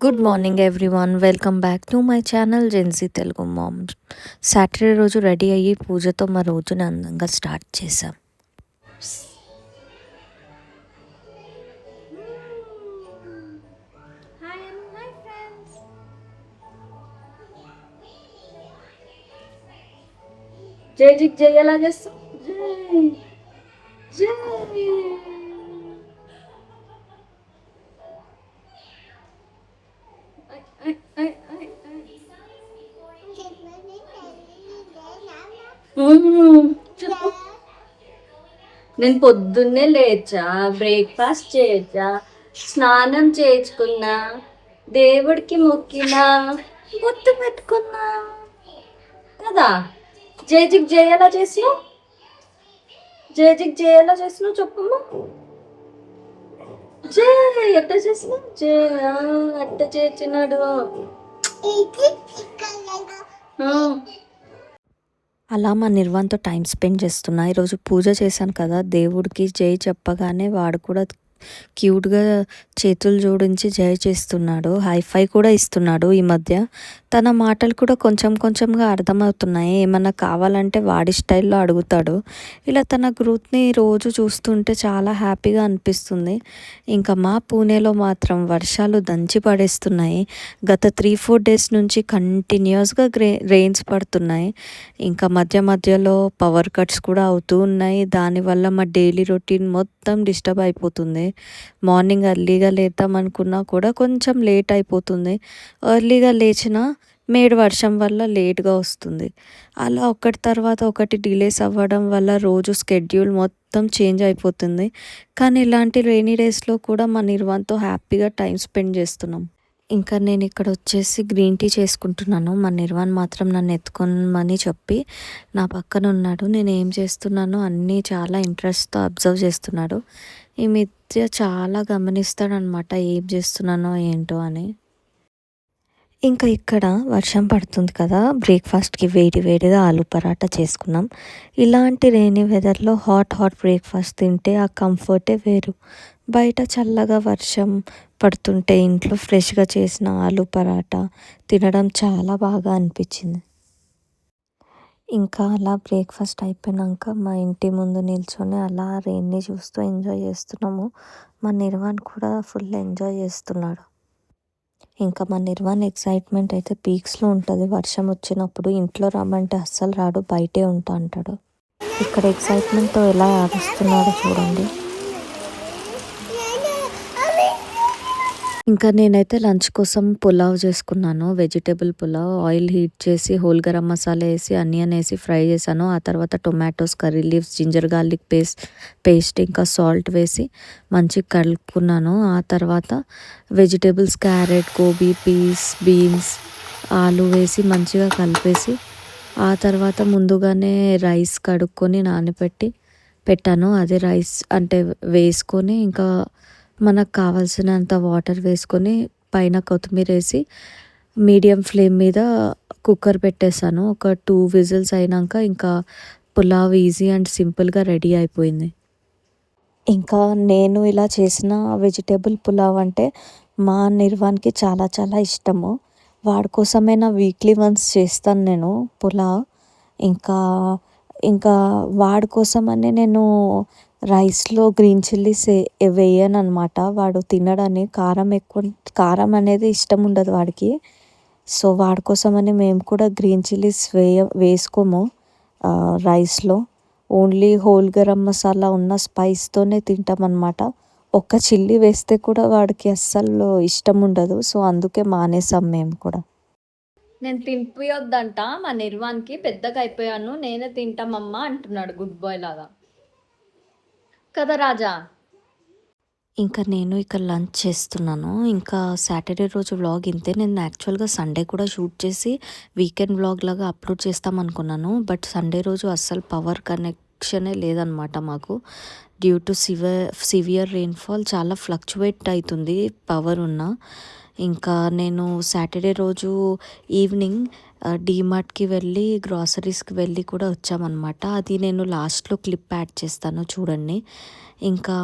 Good morning everyone, welcome back to my channel Jency Telugu mom. Saturday రోజు ready అయ్యి పూజతో మా రోజుని అందంగా స్టార్ట్ చేసాం. జైజిక్ జై ఎలా చేస్తాం? జై జై చెప్పు. నేను పొద్దున్నే లేచా, బ్రేక్ఫాస్ట్ చేయొచ్చా, స్నానం చేసుకున్నా, దేవుడికి మొక్కినా, గుర్తు పెట్టుకున్నా కదా. జైజిక్ జై ఎలా చేసినావు? జైజిక్ జై ఎలా చేసినావు చెప్పమ్మా. జై ఎట్ట చేసినావు? జై అట్ట చేసినాడు. అలా మా నిర్వాణ్తో టైం స్పెండ్ చేస్తున్నా. ఈరోజు పూజ చేశాను కదా, దేవుడికి జై చెప్పగానే వాడు కూడా క్యూట్గా చేతులు జోడించి జై చేస్తున్నాడు. హైఫై కూడా ఇస్తున్నాడు. ఈ మధ్య తన మాటలు కూడా కొంచెం కొంచెంగా అర్థమవుతున్నాయి. ఏమన్నా కావాలంటే వాడి స్టైల్లో అడుగుతాడు. ఇలా తన గ్రోత్ని రోజు చూస్తుంటే చాలా హ్యాపీగా అనిపిస్తుంది. ఇంకా మా పూణేలో మాత్రం వర్షాలు దంచి పడేస్తున్నాయి. గత 3-4 డేస్ నుంచి కంటిన్యూస్గా రెయిన్స్ పడుతున్నాయి. ఇంకా మధ్య మధ్యలో పవర్ కట్స్ కూడా అవుతూ ఉన్నాయి. దానివల్ల మా డైలీ రొటీన్ మొత్తం డిస్టర్బ్ అయిపోతుంది. మార్నింగ్ ఎర్లీగా లేద్దాం అనుకున్నా కూడా కొంచెం లేట్ అయిపోతుంది. ఎర్లీగా లేచినా మేడు వర్షం వల్ల లేట్గా వస్తుంది. అలా ఒకటి తర్వాత ఒకటి డిలేస్ అవ్వడం వల్ల రోజు స్కెడ్యూల్ మొత్తం చేంజ్ అయిపోతుంది. కానీ ఇలాంటి రెయినీ డేస్లో కూడా మా నిర్వాణ్తో హ్యాపీగా టైం స్పెండ్ చేస్తున్నాం. ఇంకా నేను ఇక్కడ వచ్చేసి గ్రీన్ టీ చేసుకుంటున్నాను. మా నిర్వాణ్ మాత్రం నన్ను ఎత్తుకోమని చెప్పి నా పక్కన ఉన్నాడు. నేను ఏం చేస్తున్నానో అన్నీ చాలా ఇంట్రెస్ట్తో అబ్జర్వ్ చేస్తున్నాడు. ఈ మధ్య చాలా గమనిస్తాడనమాట ఏం చేస్తున్నానో ఏంటో అని. ఇంకా ఇక్కడ వర్షం పడుతుంది కదా, బ్రేక్ఫాస్ట్కి వేడి వేడిగా ఆలు పరాటా చేసుకున్నాం. ఇలాంటి రెయినీ వెదర్లో హాట్ బ్రేక్ఫాస్ట్ తింటే ఆ కంఫర్టే వేరు. బయట చల్లగా వర్షం పడుతుంటే ఇంట్లో ఫ్రెష్గా చేసిన ఆలు పరాటా తినడం చాలా బాగా అనిపించింది. ఇంకా అలా బ్రేక్ఫాస్ట్ అయిపోయాక మా ఇంటి ముందు నిల్చొని అలా రెయిన్ని చూస్తూ ఎంజాయ్ చేస్తున్నాము. మా నిర్వాణ్ కూడా ఫుల్ ఎంజాయ్ చేస్తున్నాడు. ఇంకా మా నిర్వాణ్ ఎక్సైట్మెంట్ అయితే పీక్స్లో ఉంటుంది. వర్షం వచ్చినప్పుడు ఇంట్లో రమ్మంటే అస్సలు రాడు, బయటే ఉంటా అంటాడు. ఇక్కడ ఎక్సైట్మెంట్తో ఎలా ఆడిస్తున్నాడో చూడండి. ఇంకా నేనైతే లంచ్ కోసం పులావ్ చేసుకున్నాను. వెజిటేబుల్ పులావ్. ఆయిల్ హీట్ చేసి హోల్ గరం మసాలా వేసి ఆనియన్ వేసి ఫ్రై చేశాను. ఆ తర్వాత tomatoes, curry leaves, ginger garlic paste ఇంకా సాల్ట్ వేసి మంచిగా కలుపుకున్నాను. ఆ తర్వాత వెజిటేబుల్స్ క్యారెట్, గోబీ, పీస్, బీన్స్, ఆలు వేసి మంచిగా కలిపేసి ఆ తర్వాత ముందుగానే రైస్ కడుక్కొని పెట్టాను. అదే రైస్ అంటే వేసుకొని ఇంకా మనకు కావాల్సినంత వాటర్ వేసుకొని పైన కొత్తిమీర వేసి మీడియం ఫ్లేమ్ మీద కుక్కర్ పెట్టేశాను. ఒక 2 విజిల్స్ అయినాక ఇంకా పులావ్ ఈజీ అండ్ సింపుల్గా రెడీ అయిపోయింది. ఇంకా నేను ఇలా చేసిన వెజిటేబుల్ పులావ్ అంటే మా నిర్వాణ్కి చాలా చాలా ఇష్టము. వాడి కోసమైనా వీక్లీ వన్స్ చేస్తాను నేను పులావ్. ఇంకా వాడి కోసమని నేను రైస్లో గ్రీన్ చిల్లీస్ వేయను అనమాట. వాడు తినడని కారం అనేది ఇష్టం ఉండదు వాడికి. సో వాడి కోసమని మేము కూడా గ్రీన్ చిల్లీస్ వేసుకోము రైస్లో. ఓన్లీ హోల్ గరం మసాలా ఉన్న స్పైస్తోనే తింటామన్నమాట. ఒక్క చిల్లీ వేస్తే కూడా వాడికి అస్సలు ఇష్టం ఉండదు. సో అందుకే మానేసాం మేము కూడా. నేను తినిపియొద్దంట మా నిర్వాణ్కి. పెద్దగా అయిపోయాను, నేనే తింటామమ్మా అంటున్నాడు గుడ్ బాయ్ లాగా కదా రాజా. ఇంకా నేను ఇక్కడ లంచ్ చేస్తున్నాను. ఇంకా సాటర్డే రోజు వ్లాగ్ ఇంతే. నేను యాక్చువల్గా సండే కూడా షూట్ చేసి వీకెండ్ వ్లాగ్ లాగా అప్లోడ్ చేస్తాం అనుకున్నాను. బట్ సండే రోజు అస్సలు పవర్ కనెక్షనే లేదనమాట మాకు. డ్యూ టు సివియర్ రెయిన్ఫాల్ చాలా ఫ్లక్చువేట్ అవుతుంది పవర్ ఉన్న. ఇంకా నేను సాటర్డే రోజు ఈవినింగ్ డీమార్ట్కి వెళ్ళి గ్రాసరీస్కి వెళ్ళి కూడా వచ్చామన్నమాట. అది నేను లాస్ట్లో క్లిప్ యాడ్ చేస్తాను చూడండి. ఇంకా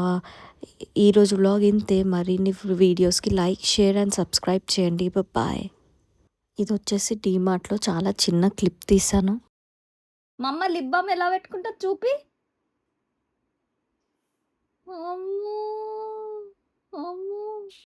ఈరోజు వ్లాగ్ ఇంతే. మరిన్ని వీడియోస్కి లైక్, షేర్ అండ్ సబ్స్క్రైబ్ చేయండి. బాయ్. ఇది వచ్చేసి డీమార్ట్లో చాలా చిన్న క్లిప్ తీసాను. మా అమ్మ లిప్ బామ్ ఎలా పెట్టుకుంటా చూపి.